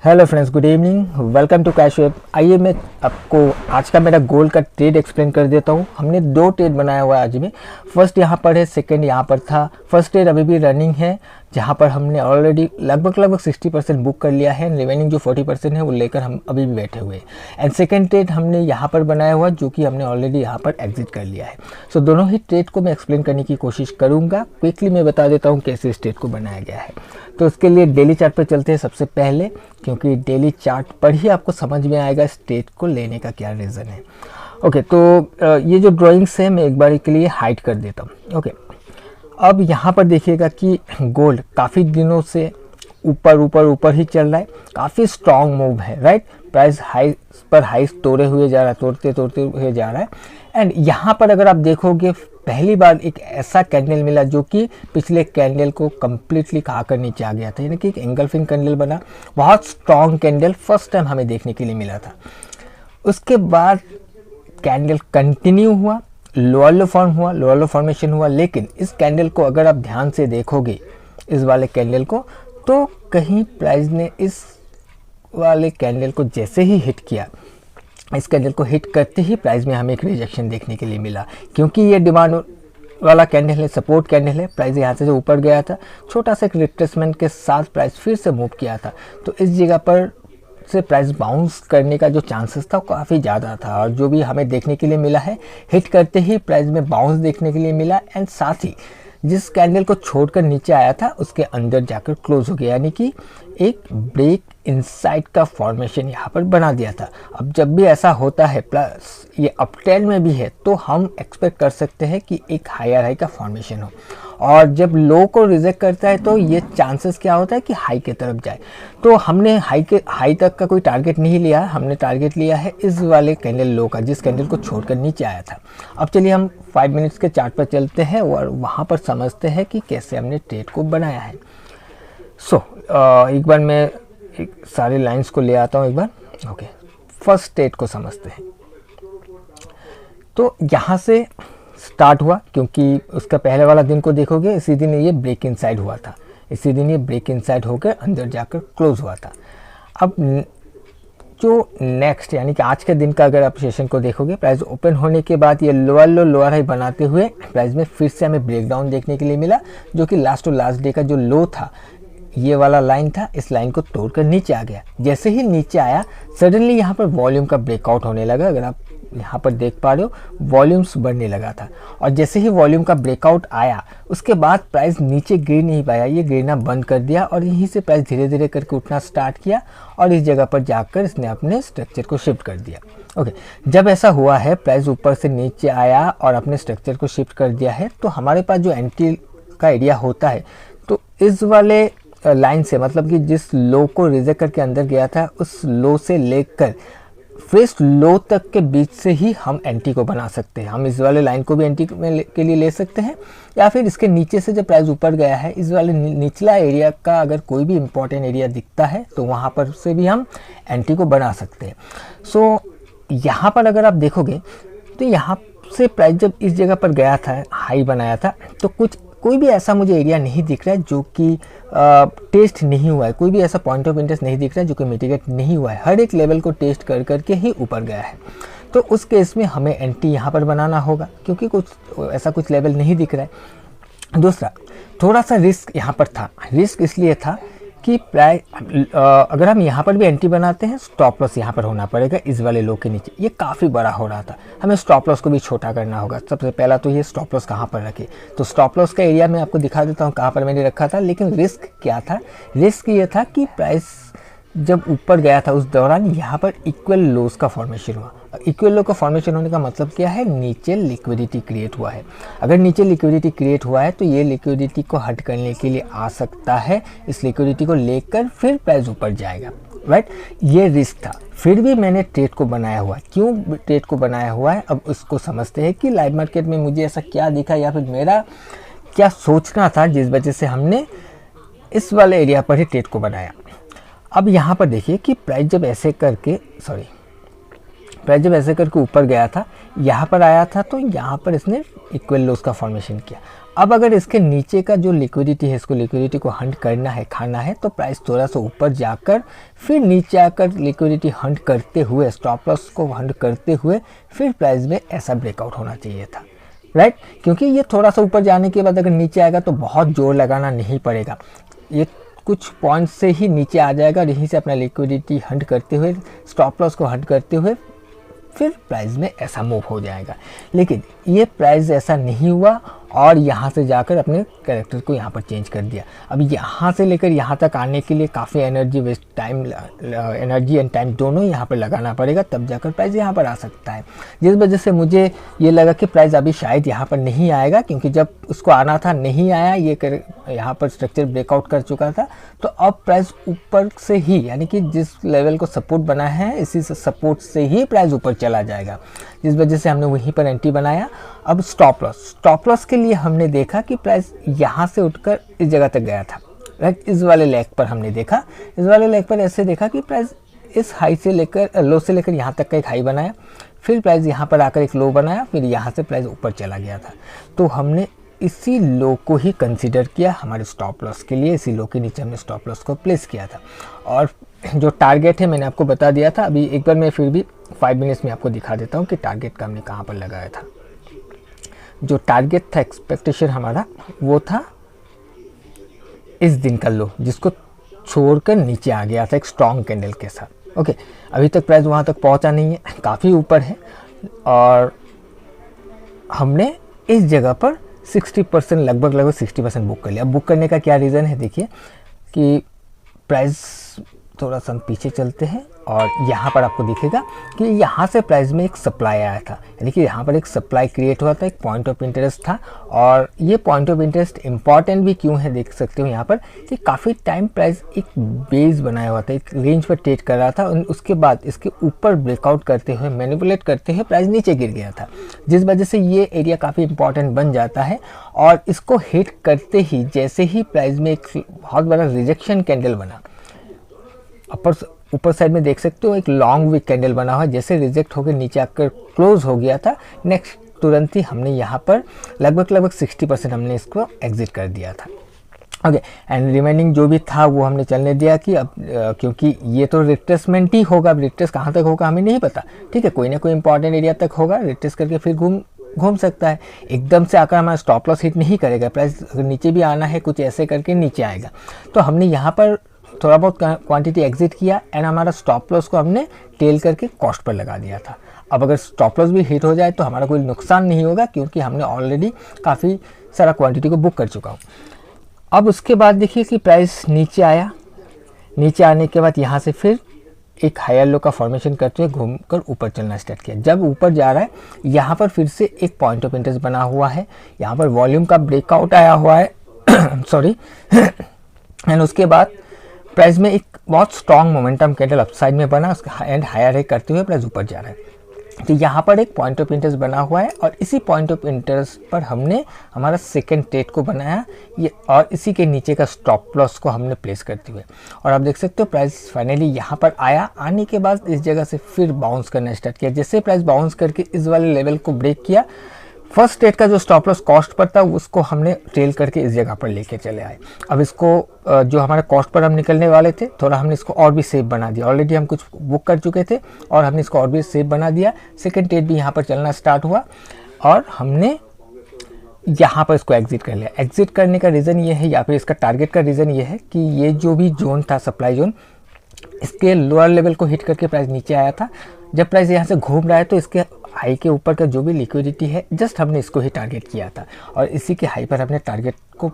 Hello friends, good evening, welcome to Cash Web. आइए मैं आपको आज का मेरा गोल्ड का ट्रेड एक्सप्लेन कर देता हूँ। हमने दो ट्रेड बनाया हुआ है आज में। फर्स्ट यहाँ पर है, सेकंड यहाँ पर था। फर्स्ट ट्रेड अभी भी रनिंग है, जहाँ पर हमने ऑलरेडी लगभग 60% बुक कर लिया है। रिमेनिंग जो 40% है वो लेकर हम अभी भी बैठे हुए हैं। एंड सेकंड ट्रेड हमने यहाँ पर बनाया हुआ, जो कि हमने ऑलरेडी यहाँ पर एग्जिट कर लिया है। सो दोनों ही ट्रेड को मैं एक्सप्लेन करने की कोशिश करूँगा। क्विकली मैं बता देता हूँ कैसे इस ट्रेड को बनाया गया है। तो उसके लिए डेली चार्ट पर चलते हैं सबसे पहले, क्योंकि डेली चार्ट पर ही आपको समझ में आएगा इस ट्रेड को लेने का क्या रीज़न है। ओके, तो ये जो ड्राइंग्स है मैं एक बार के लिए हाइड कर देता हूँ। ओके, अब यहाँ पर देखिएगा कि गोल्ड काफ़ी दिनों से ऊपर ही चल रहा है। काफ़ी स्ट्रॉन्ग मूव है, राइट। प्राइस हाई पर हाइस तोड़े हुए जा रहा है, तोड़ते हुए जा रहा है। एंड यहाँ पर अगर आप देखोगे, पहली बार एक ऐसा कैंडल मिला जो कि पिछले कैंडल को कम्प्लीटली खाकर नीचे आ गया था, यानी कि एक एंगल्फिंग कैंडल बना। बहुत स्ट्रॉन्ग कैंडल फर्स्ट टाइम हमें देखने के लिए मिला था। उसके बाद कैंडल कंटिन्यू हुआ, लोअर लो फॉर्मेशन हुआ। लेकिन इस कैंडल को अगर आप ध्यान से देखोगे, इस वाले कैंडल को, तो कहीं प्राइस ने इस वाले कैंडल को जैसे ही हिट किया, इस कैंडल को हिट करते ही प्राइस में हमें एक रिजेक्शन देखने के लिए मिला, क्योंकि ये डिमांड वाला कैंडल है, सपोर्ट कैंडल है। प्राइस यहाँ से जो ऊपर गया था, छोटा सा एक रिट्रेसमेंट के साथ प्राइस फिर से मूव किया था। तो इस जगह पर से प्राइस बाउंस करने का जो चांसेस था काफ़ी ज़्यादा था, और जो भी हमें देखने के लिए मिला है, हिट करते ही प्राइस में बाउंस देखने के लिए मिला। एंड साथ ही जिस कैंडल को छोड़कर नीचे आया था उसके अंदर जाकर क्लोज हो गया, यानी कि एक ब्रेक इनसाइड का फॉर्मेशन यहाँ पर बना दिया था। अब जब भी ऐसा होता है, प्लस ये अप ट्रेंड में भी है, तो हम एक्सपेक्ट कर सकते हैं कि एक हायर हाई का फॉर्मेशन हो। और जब लो को रिजेक्ट करता है तो ये चांसेस क्या होता है कि हाई की तरफ जाए। तो हमने हाई तक का कोई टारगेट नहीं लिया, हमने टारगेट लिया है इस वाले कैंडल लो का, जिस कैंडल को छोड़कर नीचे आया था। अब चलिए हम 5 मिनट्स के चार्ट पर चलते हैं और वहाँ पर समझते हैं कि कैसे हमने ट्रेड को बनाया है। एक बार मैं सारे लाइंस को ले आता हूँ एक बार। ओके, फर्स्ट ट्रेड को समझते हैं। तो यहाँ से स्टार्ट हुआ, क्योंकि उसका पहले वाला दिन को देखोगे, इसी दिन ये ब्रेक इनसाइड हुआ था। इसी दिन ये ब्रेक इनसाइड होकर अंदर जाकर क्लोज हुआ था। अब जो नेक्स्ट, यानी कि आज के दिन का अगर आप सेशन को देखोगे, प्राइस ओपन होने के बाद ये लोअर हाई बनाते हुए प्राइस में फिर से हमें ब्रेकडाउन देखने के लिए मिला, जो कि लास्ट डे का जो लो था, ये वाला लाइन था, इस लाइन को तोड़कर नीचे आ गया। जैसे ही नीचे आया, सडनली यहाँ पर वॉल्यूम का ब्रेकआउट होने लगा। अगर आप यहाँ पर देख पा रहे हो, वॉल्यूम्स बढ़ने लगा था। और जैसे ही वॉल्यूम का ब्रेकआउट आया, उसके बाद प्राइस नीचे गिर नहीं पाया, ये गिरना बंद कर दिया। और यहीं से प्राइस धीरे धीरे करके उठना स्टार्ट किया, और इस जगह पर जाकर इसने अपने स्ट्रक्चर को शिफ्ट कर दिया। ओके, जब ऐसा हुआ है, प्राइस ऊपर से नीचे आया और अपने स्ट्रक्चर को शिफ्ट कर दिया है, तो हमारे पास जो एंट्री का एरिया होता है, तो इस वाले लाइन से, मतलब कि जिस लो को रिजेक्ट करके अंदर गया था, उस लो से लेकर फ्रेश लो तक के बीच से ही हम एंट्री को बना सकते हैं। हम इस वाले लाइन को भी एंट्री के लिए ले सकते हैं, या फिर इसके नीचे से जब प्राइस ऊपर गया है, इस वाले निचला एरिया का अगर कोई भी इंपॉर्टेंट एरिया दिखता है, तो वहाँ पर से भी हम एंट्री को बना सकते हैं। सो यहाँ पर अगर आप देखोगे, तो यहाँ से प्राइस जब इस जगह पर गया था, हाई बनाया था, तो कोई भी ऐसा मुझे एरिया नहीं दिख रहा है जो कि टेस्ट नहीं हुआ है। कोई भी ऐसा पॉइंट ऑफ इंटरेस्ट नहीं दिख रहा है जो कि मिटिगेट नहीं हुआ है। हर एक लेवल को टेस्ट कर करके ही ऊपर गया है। तो उस केस में हमें एंट्री यहाँ पर बनाना होगा, क्योंकि कुछ लेवल नहीं दिख रहा है। दूसरा, थोड़ा सा रिस्क यहाँ पर था। रिस्क इसलिए था कि प्राइस, अगर हम यहाँ पर भी एंट्री बनाते हैं, स्टॉप लॉस यहाँ पर होना पड़ेगा इस वाले लो के नीचे। ये काफ़ी बड़ा हो रहा था, हमें स्टॉप लॉस को भी छोटा करना होगा। सबसे पहला तो ये स्टॉप लॉस कहाँ पर रखे, तो स्टॉप लॉस का एरिया मैं आपको दिखा देता हूँ कहाँ पर मैंने रखा था। लेकिन रिस्क क्या था? रिस्क ये था कि प्राइस जब ऊपर गया था, उस दौरान यहाँ पर इक्वल लोज का फॉर्मेशन हुआ। इक्वल लो का फॉर्मेशन होने का मतलब क्या है? नीचे लिक्विडिटी क्रिएट हुआ है। अगर नीचे लिक्विडिटी क्रिएट हुआ है, तो ये लिक्विडिटी को हट करने के लिए आ सकता है। इस लिक्विडिटी को लेकर फिर प्राइस ऊपर जाएगा, राइट। ये रिस्क था, फिर भी मैंने ट्रेड को बनाया हुआ है। क्यों ट्रेड को बनाया हुआ है, अब उसको समझते हैं कि लाइव मार्केट में मुझे ऐसा क्या दिखा, या फिर मेरा क्या सोचना था, जिस वजह से हमने इस वाले एरिया पर ही ट्रेड को बनाया। अब यहाँ पर देखिए कि प्राइस जब ऐसे करके ऊपर गया था, यहाँ पर आया था, तो यहाँ पर इसने इक्वल लोज का फॉर्मेशन किया। अब अगर इसके नीचे का जो लिक्विडिटी है, इसको लिक्विडिटी को हंट करना है, खाना है, तो प्राइस थोड़ा सा ऊपर जाकर फिर नीचे आकर लिक्विडिटी हंट करते हुए, स्टॉप लॉस को हंट करते हुए फिर प्राइस में ऐसा ब्रेकआउट होना चाहिए था, राइट। क्योंकि ये थोड़ा सा ऊपर जाने के बाद अगर नीचे आएगा तो बहुत जोर लगाना नहीं पड़ेगा, ये कुछ पॉइंट से ही नीचे आ जाएगा और यहीं से अपना लिक्विडिटी हंट करते हुए, स्टॉप लॉस को हंट करते हुए फिर प्राइस में ऐसा मूव हो जाएगा। लेकिन ये प्राइस ऐसा नहीं हुआ और यहाँ से जाकर अपने कैरेक्टर को यहाँ पर चेंज कर दिया। अब यहाँ से लेकर यहाँ तक आने के लिए काफ़ी energy waste, time, energy and time दोनों यहाँ पर लगाना पड़ेगा, तब जाकर प्राइस यहाँ पर आ सकता है। जिस वजह से मुझे ये लगा कि प्राइस अभी शायद यहाँ पर नहीं आएगा, क्योंकि जब उसको आना था नहीं आया, ये यहाँ पर स्ट्रक्चर ब्रेकआउट कर चुका था। तो अब प्राइस ऊपर से ही, यानी कि जिस लेवल को सपोर्ट बना है, इसी सपोर्ट से ही प्राइस ऊपर चला जाएगा, जिस वजह से हमने वहीं पर एंट्री बनाया। अब स्टॉप लॉस के लिए हमने देखा कि प्राइस यहाँ से उठकर इस जगह तक गया था, राइट। इस वाले लेग पर हमने देखा, इस वाले लेग पर ऐसे देखा कि प्राइस इस हाई से लेकर, लो से लेकर यहाँ तक का एक हाई बनाया, फिर प्राइस यहाँ पर आकर एक लो बनाया, फिर यहाँ से प्राइस ऊपर चला गया था। तो हमने इसी लो को ही कंसीडर किया हमारे स्टॉप लॉस के लिए, इसी लो के नीचे हमने स्टॉप लॉस को प्लेस किया था। और जो टारगेट है मैंने आपको बता दिया था, अभी एक बार मैं फिर भी 5 मिनट्स में आपको दिखा देता हूँ कि टारगेट का हमने कहाँ पर लगाया था। जो टारगेट था, एक्सपेक्टेशन हमारा, वो था इस दिन का लो, जिसको छोड़कर नीचे आ गया था एक स्ट्रॉन्ग कैंडल के साथ। ओके, अभी तक प्राइस वहाँ तक पहुँचा नहीं है, काफ़ी ऊपर है और हमने इस जगह पर 60%, लगभग 60% बुक कर लिया। अब बुक करने का क्या रीज़न है, देखिए कि प्राइस, थोड़ा सा हम पीछे चलते हैं और यहाँ पर आपको दिखेगा कि यहाँ से प्राइस में एक सप्लाई आया था, यानी कि यहाँ पर एक सप्लाई क्रिएट हुआ था, एक पॉइंट ऑफ इंटरेस्ट था। और ये पॉइंट ऑफ इंटरेस्ट इंपॉर्टेंट भी क्यों है, देख सकते हो यहाँ पर कि काफ़ी टाइम प्राइस एक बेस बनाया हुआ था, एक रेंज पर ट्रेड कर रहा था, उसके बाद इसके ऊपर ब्रेकआउट करते हुए, मैनिपुलेट करते हुए प्राइस नीचे गिर गया था, जिस वजह से ये एरिया काफ़ी इंपॉर्टेंट बन जाता है। और इसको हिट करते ही जैसे ही प्राइस में एक बहुत बड़ा रिजेक्शन कैंडल बना, ऊपर साइड में देख सकते हो एक लॉन्ग विक कैंडल बना हुआ है, जैसे रिजेक्ट होकर नीचे आकर क्लोज हो गया था, नेक्स्ट तुरंत ही हमने यहाँ पर लगभग 60% हमने इसको एग्जिट कर दिया था। ओके, एंड रिमेनिंग जो भी था वो हमने चलने दिया कि अब क्योंकि ये तो रिट्रेसमेंट ही होगा, अब रिट्रेस कहाँ तक होगा हमें नहीं पता, ठीक है, कोई ना कोई इंपॉर्टेंट एरिया तक होगा, रिट्रेस करके फिर घूम सकता है। एकदम से आकर हमारा स्टॉप लॉस हिट नहीं करेगा, प्राइस अगर नीचे भी आना है कुछ ऐसे करके नीचे आएगा। तो हमने यहाँ पर थोड़ा बहुत क्वांटिटी एग्जिट किया एंड हमारा स्टॉप लॉस को हमने टेल करके कॉस्ट पर लगा दिया था। अब अगर स्टॉप लॉस भी हिट हो जाए तो हमारा कोई नुकसान नहीं होगा, क्योंकि हमने ऑलरेडी काफ़ी सारा क्वांटिटी को बुक कर चुका हूँ। अब उसके बाद देखिए कि प्राइस नीचे आया, नीचे आने के बाद यहाँ से फिर एक हायर लो का फॉर्मेशन करते हुए घूमकर ऊपर चलना स्टार्ट किया। जब ऊपर जा रहा है, यहाँ पर फिर से एक पॉइंट ऑफ इंटरेस्ट बना हुआ है, यहाँ पर वॉल्यूम का ब्रेकआउट आया हुआ है सॉरी एंड उसके बाद प्राइस में एक बहुत स्ट्रॉन्ग मोमेंटम कैंडल अपसाइड में बना, उसका एंड हायर है करते हुए प्राइस ऊपर जा रहा है। तो यहाँ पर एक पॉइंट ऑफ इंटरेस्ट बना हुआ है और इसी पॉइंट ऑफ इंटरेस्ट पर हमने हमारा सेकंड ट्रेड को बनाया ये, और इसी के नीचे का स्टॉप लॉस को हमने प्लेस करते हुए, और आप देख सकते हो प्राइस फाइनली यहाँ पर आया। आने के बाद इस जगह से फिर बाउंस करना स्टार्ट किया। जैसे प्राइस बाउंस करके इस वाले लेवल को ब्रेक किया, फर्स्ट ट्रेड का जो स्टॉप लॉस कॉस्ट पर था उसको हमने ट्रेल करके इस जगह पर लेके चले आए। अब इसको जो हमारे कॉस्ट पर हम निकलने वाले थे, थोड़ा हमने इसको और भी सेफ बना दिया। ऑलरेडी हम कुछ बुक कर चुके थे और हमने इसको और भी सेफ बना दिया। सेकंड ट्रेड भी यहाँ पर चलना स्टार्ट हुआ और हमने यहाँ पर इसको एग्जिट कर लिया। एग्जिट करने का रीज़न ये है, या फिर इसका टारगेट का रीज़न ये है कि ये जो भी जोन था, सप्लाई जोन, इसके लोअर लेवल को हिट करके प्राइस नीचे आया था। जब प्राइस यहाँ से घूम रहा है तो इसके हाई के ऊपर का जो भी लिक्विडिटी है, जस्ट हमने इसको ही टारगेट किया था और इसी के हाई पर हमने टारगेट को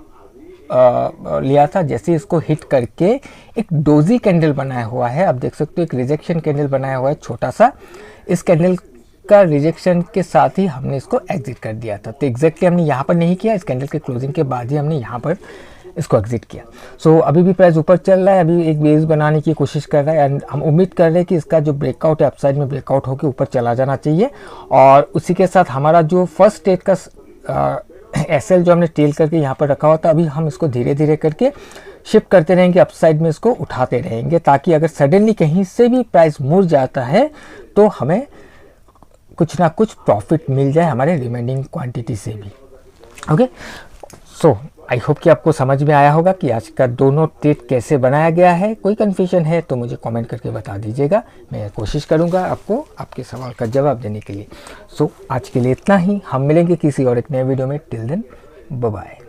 लिया था। जैसे इसको हिट करके एक डोजी कैंडल बनाया हुआ है, आप देख सकते हो एक रिजेक्शन कैंडल बनाया हुआ है छोटा सा। इस कैंडल का रिजेक्शन के साथ ही हमने इसको एग्जिट कर दिया था। तो एग्जैक्टली हमने यहाँ पर नहीं किया, इस कैंडल के क्लोजिंग के बाद ही हमने यहाँ पर इसको एग्जिट किया। सो अभी भी प्राइस ऊपर चल रहा है, अभी एक बेस बनाने की कोशिश कर रहा है एंड हम उम्मीद कर रहे हैं कि इसका जो ब्रेकआउट है, अपसाइड में ब्रेकआउट होकर ऊपर चला जाना चाहिए। और उसी के साथ हमारा जो फर्स्ट ट्रेड का एसएल जो हमने टेल करके यहाँ पर रखा हुआ था, अभी हम इसको धीरे धीरे करके शिफ्ट करते रहेंगे, अपसाइड में इसको उठाते रहेंगे, ताकि अगर सडनली कहीं से भी प्राइस मुड़ जाता है तो हमें कुछ ना कुछ प्रॉफिट मिल जाए हमारे रिमेनिंग क्वांटिटी से भी। ओके, सो आई होप कि आपको समझ में आया होगा कि आज का दोनों ट्रेड कैसे बनाया गया है। कोई कन्फ्यूजन है तो मुझे कमेंट करके बता दीजिएगा, मैं कोशिश करूँगा आपको आपके सवाल का जवाब देने के लिए। सो आज के लिए इतना ही, हम मिलेंगे किसी और एक नए वीडियो में। Till then bye bye.